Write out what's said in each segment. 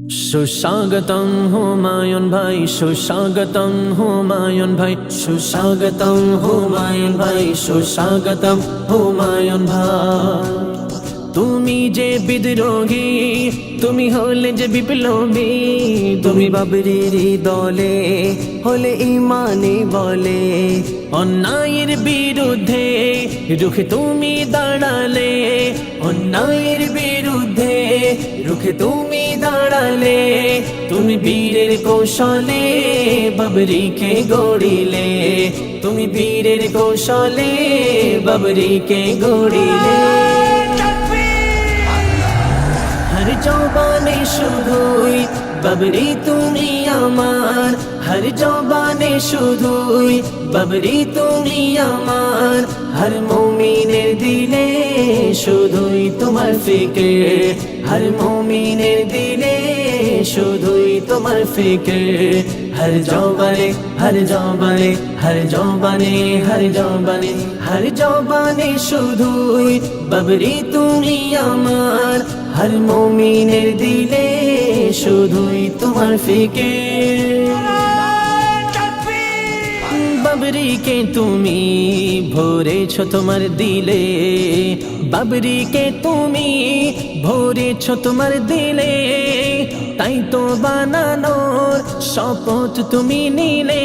সুস্বাগতম হুমায়ুন ভাই, সুস্বাগতম হুমায়ুন ভাই, সুস্বাগতম হুমায়ুন ভাই, সুস্বাগতম হুমায়ুন ভাই। তুমি যে বিদ্রোহী, তুমি হলে যে বিপ্লবী, তুমি বাবরির দলে হলে ইমানে বলে। অন্যায়ের বিরুদ্ধে রুখে তুমি দাঁড়ালে, অন্যায়ের বিরুদ্ধে রুখে তুমি দাঁড়ালে। তুমি বীরের কৌশলে বাবরিকে গড়িলে, তুমি বীরের কৌশলে বাবরিকে গড়িলে। হর জবানে শুধুই বাবরি তুমি আমার, হর জবানে শুধুই বাবরি তুমি আমার। হর মুমিনের দিলে শুধুই তোমার ফিকির, হর মুমিনের দিলে শুধুই তোমার ফিকির। হর জবানে, হর জবানে, হর জবানে, হর জবানে, হর জবানে শুধুই বাবরি তুমি আমার। হর মুমিনের দিলে শুধুই তোমার ফিকির। বাবরিকে তুমি ভরেছ তোমার দিলে, বাবরিকে তুমি ভরেছ তোমার দিলে। তাই তো বানানোর শপথ তুমি নিলে,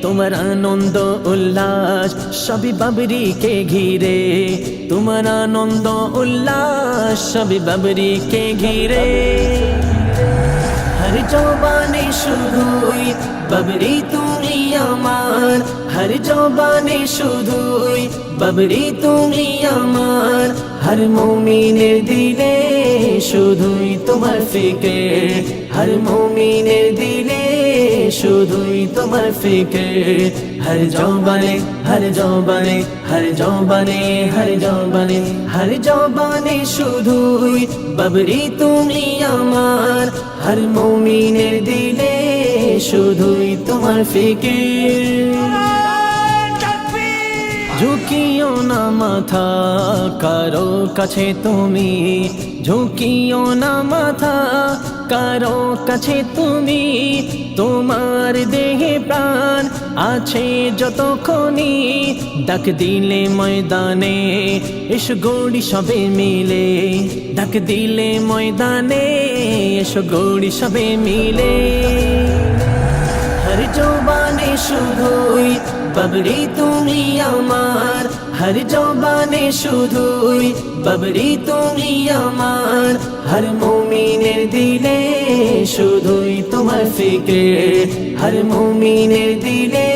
তোমার আনন্দ উল্লাস সবই বাবরিকে ঘিরে, তোমার আনন্দ উল্লাস সবই বাবরিকে ঘিরে। হর জবানে শুধুই বাবরি তুমি আমার, হর জবানে শুধুই বাবরি তুমি আমার। হর মুমিনের দিলে শুধুই তোমার ফিকির, হর মুমিনের দিলে শুধুই তোমার ফিকির। হর জবানে, হর জবানে, হর জবানে, হর জবানে, হর জবানে শুধুই বাবরি তুমি আমার। হর মুমিনের দিলে শুধুই তোমার ফিকির। ঝুঁকিও না মাথা কারো কাছে তুমি, ঝুঁকিও না মাথা কারো কাছে তুমি। তোমার দেহে প্রাণ আছে যতক্ষণই, ডাক দিলে ময়দানে এসো গৌড়ি সবে মিলে, ডাক দিলে ময়দানে এসো গৌড়ি সবে মিলে। হর জবানে শুধুই বাবরি তুমি আমার, হর জবানে শুধুই বাবরি তুমি আমার। হর মুমিনের দিলে শুধুই তোমার ফিকির, হর মুমিনের দিলে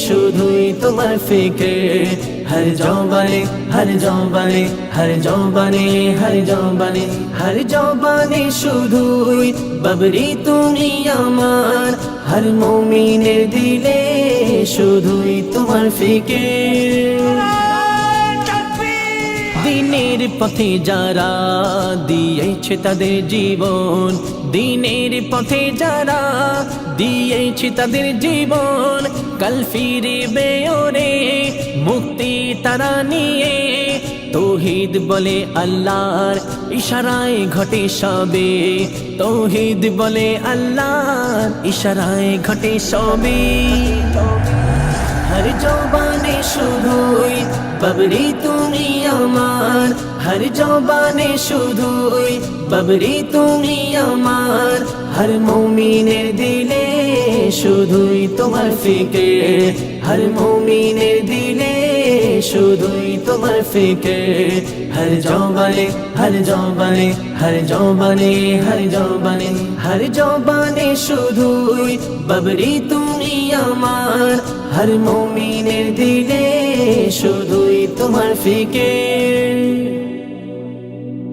শুধুই তোমার ফিকির। হর জবানে, হর জবানে, হর জবানে, হর জবানে, হর জবানে শুধুই বাবরি তুমি আমার। হর মুমিনের দিলে শুধুই তোমার ফিকির। দিনের পথে যারা দিয়েছে তাদের জীবন, দিনের পথে যারা দিয়েছে তাদের জীবন। কাল ফিরবে ওরে মুক্তি তারা নিয়ে, তৌহিদ বলে আল্লাহর ইশারায় ঘটে সবে, তৌহিদ বলে আল্লাহর ইশারায় ঘটে সবে। হর জবানে শুধুই বাবরি তুমি আমার, হর জবানে শুধুই বাবরি তুমি আমার। হর মুমিনের দিলে শুধুই তোমার ফিকির, হর মুমিনের দিলে শুধুই তোমার ফিকির। হর জবানে, হর জবানে, হর জবানে, হর জবানে, হর জবানে শুধুই বাবরি তুমি আমার। হর মুমিনের দিলে শুধুই তোমার ফিকির।